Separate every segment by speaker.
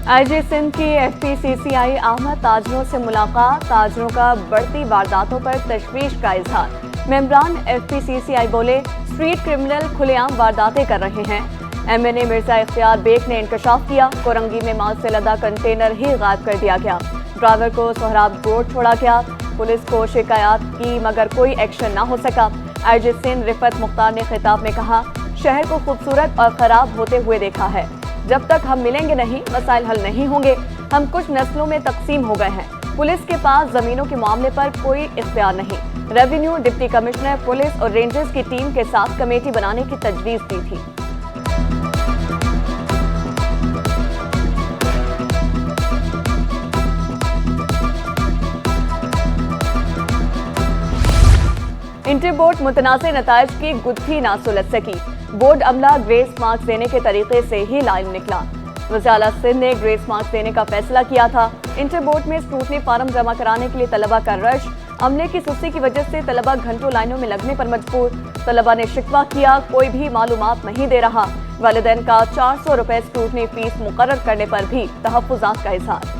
Speaker 1: IG Sindh की एफपीसीसीआई अहमद ताजरों से मुलाकात, ताजरों का बढ़ती वारदातों पर तशवीश का इजहार। मेंबरान एफपीसीसीआई बोले, स्ट्रीट क्रिमिनल खुलेआम वारदातें कर रहे हैं। एमएनए मिर्जा इख्तियार बेग ने इंकशाफ किया, कोरंगी में माल से लदा कंटेनर ही गायब कर दिया गया। ड्राइवर को सोहराब रोड छोड़ा गया। पुलिस को शिकायत की मगर कोई एक्शन न हो सका। आईजी सिंध रिफत मुख्तार ने खिताब में कहा, शहर को खूबसूरत और खराब होते हुए देखा है। जब तक हम मिलेंगे नहीं, मसाइल हल नहीं होंगे। हम कुछ नस्लों में तकसीम हो गए हैं। पुलिस के पास जमीनों के मामले पर कोई इख्तियार नहीं। रेवेन्यू डिप्टी कमिश्नर पुलिस और रेंजर्स की टीम के साथ कमेटी बनाने की तजवीज दी थी। इंटर बोर्ड मुतनाज़िर नताइज की गुत्थी ना सुलझ सकी। बोर्ड अमला ग्रेस मार्क्स देने के तरीके से ही लाइन निकला। वज़ीर सिंध ने ग्रेस मार्क्स देने का फैसला किया था। इंटर बोर्ड में स्क्रूटनी फार्म जमा कराने के लिए तलबा का रश। अमले की सुस्ती की वजह से तलबा घंटों लाइनों में लगने पर मजबूर। तलबा ने शिकवा किया, कोई भी मालूमात नहीं दे रहा। वालिदैन का 400 रुपए स्क्रूटनी फीस मुकर्रर करने पर भी तहफ़्फ़ुज़ात का इज़हार।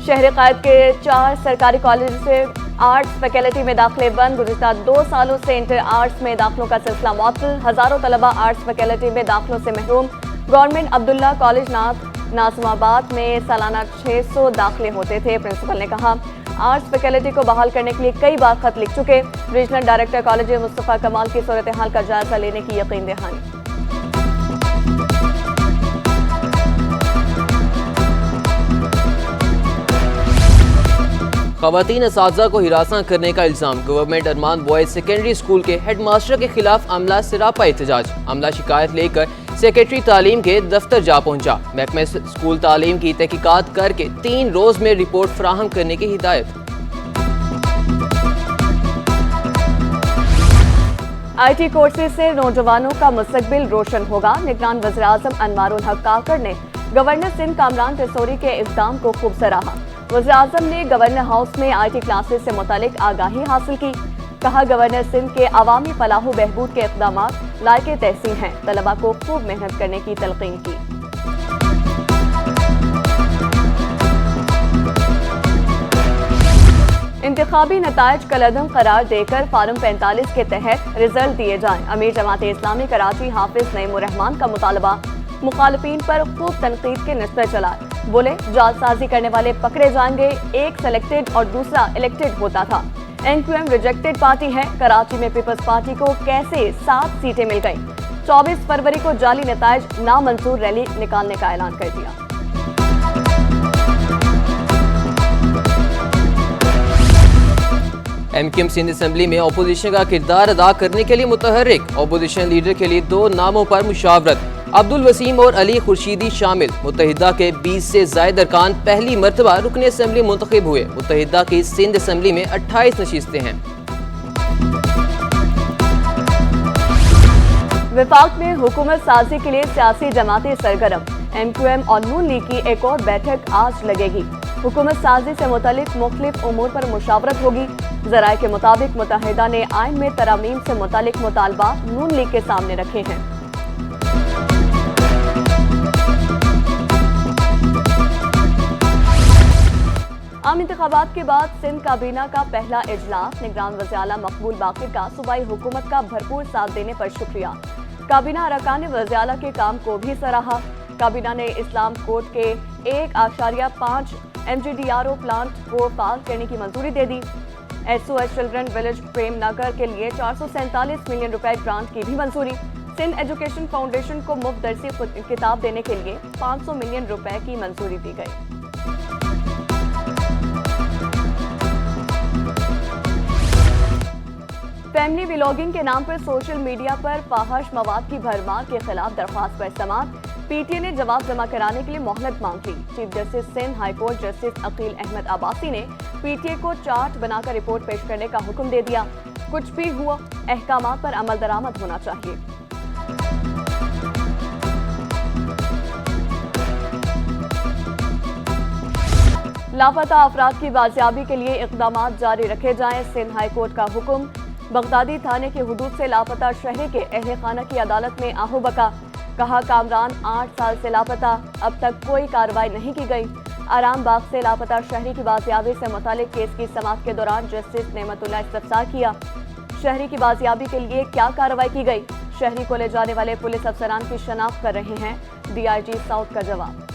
Speaker 1: शहर कायद के 4 सरकारी कॉलेज से आर्ट्स फैकल्टी में दाखिले बंद। गुज़िश्ता 2 सालों से इंटर आर्ट्स में दाखिलों का सिलसिला मुअत्तल। हजारों तलबा आर्ट्स फैकल्टी में दाखिलों से महरूम। गवर्नमेंट अब्दुल्ला कॉलेज नाज़िमाबाद में सालाना 600 दाखिले होते थे। प्रिंसिपल ने कहा, आर्ट्स फैकल्टी को बहाल करने के लिए कई बार खत लिख चुके। रीजनल डायरेक्टर कॉलेज मुस्तफ़ा कमाल की सूरत हाल का जायजा लेने की यकीन दहानी।
Speaker 2: ख़वातीन असातिज़ा को हिरासत करने का इल्ज़ाम। गवर्नमेंट अरमान बॉयज सेकेंडरी स्कूल के हेडमास्टर के खिलाफ अमला सिरापा एहतजाज। अमला शिकायत लेकर सेक्रेटरी तालीम के दफ्तर जा पहुंचा। महकमे स्कूल तालीम की तहकीकात करके 3 रोज में रिपोर्ट फराहम करने की हिदायत।
Speaker 1: IT कोर्सेज से नौजवानों का मुस्तकबिल रोशन होगा। निगरान वज़ीर-ए-आज़म अनवारुल हक काकड़ ने गवर्नर सिंध कामरान तिसौरी के इक़दाम को खूब सराहा। वज़ीर-ए-आज़म ने गवर्नर हाउस में IT क्लासेस से मुतालिक आगाही हासिल की। कहा, गवर्नर सिंध के अवामी फलाह बहबूद के इक़दामात लायके तहसीन हैं। तलबा को खूब मेहनत करने की तलक़ीन की। इंतखाबी नताइज कलअदम करार देकर फार्म 45 के तहत रिजल्ट दिए जाएं। अमीर जमात इस्लामी कराची हाफिज नईमुर्रहमान का मुतालबा। मुखालिफिन पर खूब तनकीद के निस्बत चला। बोले, जालसाजी करने वाले पकड़े जाएंगे। एक सेलेक्टेड और दूसरा इलेक्टेड होता था। NQM रिजेक्टेड पार्टी है। कराची में पीपल्स पार्टी को कैसे 7 सीटें मिल गईं। 24 फरवरी को जाली नताइज नामंजूर रैली निकालने का ऐलान कर दिया।
Speaker 2: MQM सिंध असेंबली में अपोजिशन का किरदार अदा करने के लिए मुतहर्रिक। अपोजिशन लीडर के लिए 2 नामों पर मुशावरत। अब्दुल वसीम और अली खुर्शीदी शामिल। मुत्तहिदा के 20 से ज़ायद अरकान पहली मरतबा रुकन असेंबली मुंतखब हुए। मुत्तहिदा की सिंध असेंबली में 28 नशिस्तें हैं।
Speaker 1: वफाक में हुकूमत साजी के लिए सियासी जमातें सरगर्म। MQM और नून लीग की एक और बैठक आज लगेगी। हुकूमत साजी से मुतालिक मुख्तलिफ उमूर पर मुशावरत होगी। ज़राए के मुताबिक मुत्तहिदा ने आइन में तरमीम से मुतालिक मुतालबा नून लीग के सामने रखे हैं। आम इंतखाबात के बाद सिंध काबीना का पहला इजलास। निगरान वज़ीर आला मकबूल बाक़िर का सूबाई हुकूमत का भरपूर साथ देने पर शुक्रिया। काबीना अरकान ने वज़ीर आला के काम को भी सराहा। काबीना ने इस्लाम कोर्ट के 1.5 MGDRO प्लांट को फाल करने की मंजूरी दे दी। SOS children village Prem Nagar के लिए 447 मिलियन रुपए ग्रांट की भी मंजूरी। सिंध एजुकेशन फाउंडेशन को मुफ्त दरसी किताब देने के लिए 500 मिलियन रुपए की मंजूरी दी गई। फैमिली व्लॉगिंग के नाम पर सोशल मीडिया पर फाहिश मवाद की भरमार के खिलाफ दरख्वास्त पर समाअत। PTA ने जवाब जमा कराने के लिए मोहलत मांग ली। Chief justice Sindh high court justice Akeel Ahmed Abbasi ने PTA को चार्ट बनाकर रिपोर्ट पेश करने का हुक्म दे दिया। कुछ भी हुआ, अहकामात पर अमल दरामद होना चाहिए। लापता अफराद की बाजियाबी के लिए इक़दामात जारी रखे जाएं। सिंध हाई कोर्ट का हुक्म। बगदादी थाने की हुदूद से लापता शहरी के अहले खाना की अदालत में आहू बका। कहा कामरान 8 साल से लापता, अब तक कोई कार्रवाई नहीं की गई। आराम बाग से लापता शहरी की बाजियाबी से मुतालिक केस की समाअत के दौरान जस्टिस नेमतुल्लाह इस्तफसार किया। शहरी की बाजियाबी के लिए क्या कार्रवाई की गई? शहरी को ले जाने वाले पुलिस अफसरान की शनाख्त कर रहे हैं DIG साउथ का जवाब।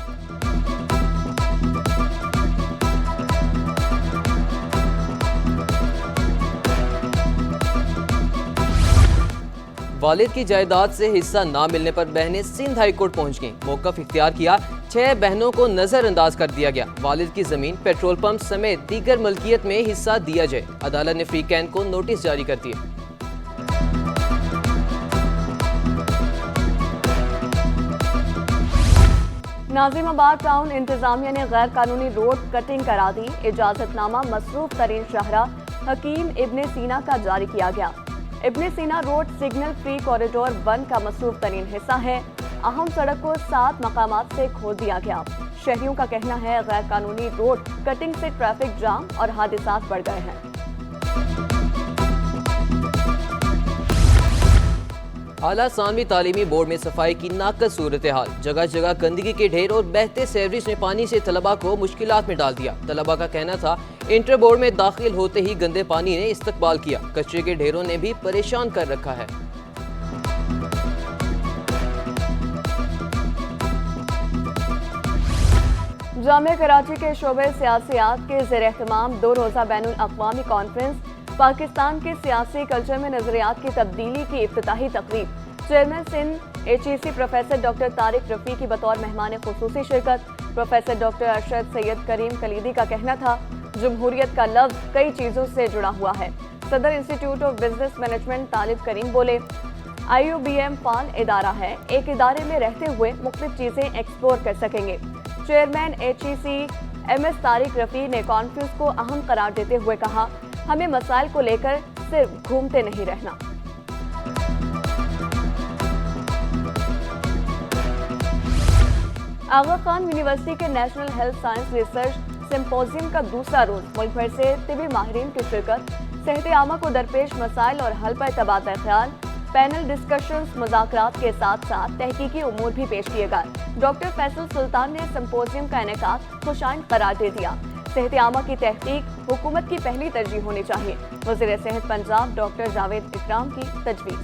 Speaker 2: वालिद की जायदाद से हिस्सा ना मिलने पर बहनें सिंध हाई कोर्ट पहुंच गईं। मौक़िफ़ इख्तियार किया, 6 बहनों को नजरअंदाज कर दिया गया। वालिद की जमीन, पेट्रोल पंप समेत दीगर मलकियत में हिस्सा दिया जाए। अदालत ने फ्री कैन को नोटिस जारी कर दिए।
Speaker 1: नाजिमाबाद टाउन इंतजामिया ने गैर कानूनी रोड कटिंग करा दी। इजाजतनामा मसरूफ तरीन शाहरा हकीम इब्ने सीना का जारी किया गया। इब्ने सीना रोड सिग्नल फ्री कॉरिडोर 1 का मसरूफ तरीन हिस्सा है। अहम सड़क को 7 मकामात से खोल दिया गया। शहरियों का कहना है गैर कानूनी रोड कटिंग से ट्रैफिक जाम और हादसात बढ़ गए हैं।
Speaker 2: आला सानवी तालीमी बोर्ड में सफाई की नाकस सूरत हाल। जगह जगह गंदगी के ढेर और बहते सेवरेज ने पानी से तलबा को मुश्किलात में डाल दिया। तलबा का कहना था इंटर बोर्ड में दाखिल होते ही गंदे पानी ने इस्तकबाल किया। कचरे के ढेरों ने भी परेशान कर रखा है।
Speaker 1: जामिया कराची के शोबे सियासियात के ज़ेर एहतमाम 2 रोज़ा बैनुल अक़वामी कॉन्फ्रेंस पाकिस्तान के सियासी कल्चर में नजरियात की तब्दीली की इफ्तिताही तकरीब। Chairman Sindh HEC professor doctor Tariq Rafi की बतौर मेहमान खुसूसी शिरकत। प्रोफेसर डॉक्टर अरशद सैयद करीम कलीदी का कहना था जमहूरियत का लफ्ज़ कई चीज़ों से जुड़ा हुआ है। सदर इंस्टीट्यूट ऑफ बिजनेस मैनेजमेंट तालिब करीम बोले IUBM फाल इदारा है, एक इदारे में रहते हुए मुख्तलिफ चीज़ें एक्सप्लोर कर सकेंगे। Chairman HEC MS Tariq Rafi ने कॉन्फ्रेंस को अहम करार देते हुए कहा हमें मसाइल को लेकर सिर्फ घूमते नहीं रहना। आगा खान यूनिवर्सिटी के national health science research symposium का दूसरा रोज मुल्क भर से तिबी माहिरीन की शिरकत। सेहत आमा को दरपेश मसाइल और हल पर तबादला ख्याल। पैनल डिस्कशंस, मुज़ाकरात के साथ साथ तहकीकी उमूर भी पेश किए गए। डॉक्टर फैसल सुल्तान ने सिंपोजियम का इनेकाद खुशाइन करार दे दिया। सेहत आमा की तहकीक हुकूमत की पहली तरजीह होनी चाहिए। वज़ीर सेहत पंजाब डॉक्टर जावेद इकराम की तजवीज़।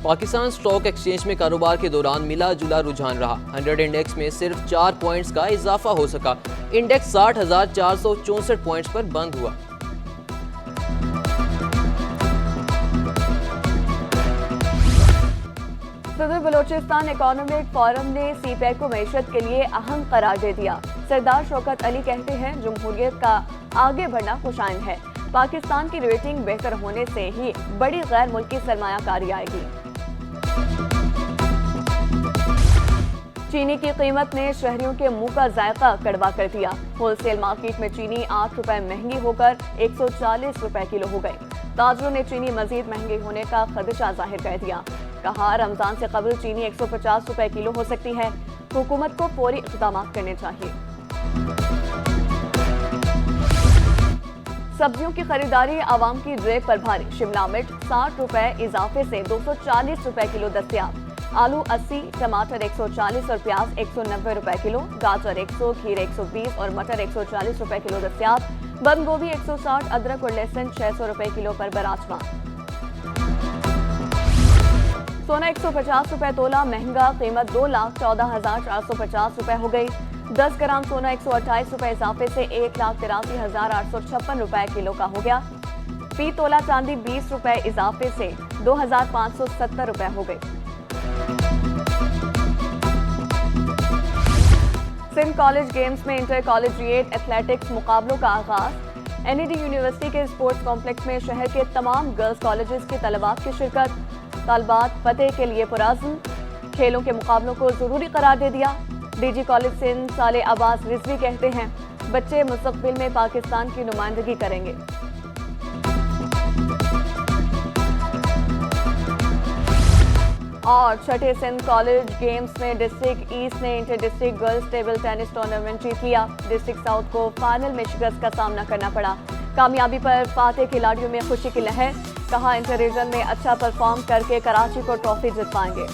Speaker 2: पाकिस्तान स्टॉक एक्सचेंज में कारोबार के दौरान मिला जुला रुझान रहा। 100 इंडेक्स में सिर्फ 4 पॉइंट्स का इजाफा हो सका। इंडेक्स 60,464 पॉइंट्स पर बंद हुआ।
Speaker 1: सदर बलोचिस्तान इकोनॉमिक फोरम ने CPEC को मईशत के लिए अहम करार दे दिया। सरदार शौकत अली कहते हैं जमहूरियत का आगे बढ़ना खुशाइन है। पाकिस्तान की रेटिंग बेहतर होने से ही बड़ी गैर मुल्की सरमायाकारी आएगी। चीनी की कीमत ने शहरियों के मुंह का जायका कड़वा कर दिया। होलसेल मार्केट में चीनी 8 रुपए महंगी होकर 140 रुपए किलो हो गई। ताजरों ने चीनी मजीद महंगी होने का खदशा जाहिर कर दिया। कहा रमजान से कबल चीनी 150 रुपए किलो हो सकती है। हुकूमत को फौरी इक़दाम करने चाहिए। सब्जियों की खरीदारी आवाम की जेब पर भारी। शिमला मिर्च 60 रुपए इजाफे से 240 रुपए किलो दस्तयाब। आलू 80, टमाटर 140 और प्याज 190 रुपए किलो। गाजर 100, खीर 120 और मटर 140 रुपए किलो दस्तयाब। बंद गोभी 160, अदरक और लहसुन 600 रुपए किलो पर बराजमान। सोना 150 रुपए तोला महंगा, कीमत 2,14,450 रुपए हो गई। 10 ग्राम सोना 128 रुपए इजाफे से 1,83,856 रुपए किलो का हो गया। फी तोला चांदी 20 रुपए इजाफे से 2,570 रुपए हो गई। सिंध कॉलेज गेम्स में इंटर कॉलेजिएट एथलेटिक्स मुकाबलों का आगाज। NED यूनिवर्सिटी के स्पोर्ट्स कॉम्प्लेक्स में शहर के तमाम गर्ल्स कॉलेजेस के तलबात की शिरकत। तालबात फतेह के लिए पुराज़्म। खेलों के मुकाबलों को जरूरी करार दे दिया। DG कॉलेज सिंध साले अब्बास रिजवी कहते हैं बच्चे मुस्तकबिल में पाकिस्तान की नुमाइंदगी करेंगे। और छठे सिंध कॉलेज गेम्स में डिस्ट्रिक्ट ईस्ट ने inter district girls table tennis tournament जीत लिया। डिस्ट्रिक्ट साउथ को फाइनल में शिकस्त का सामना करना पड़ा। कामयाबी पर फाते खिलाड़ियों में खुशी की लहर, कहा इंटर रीजन में अच्छा परफॉर्म करके कराची को ट्रॉफी जितवाएंगे।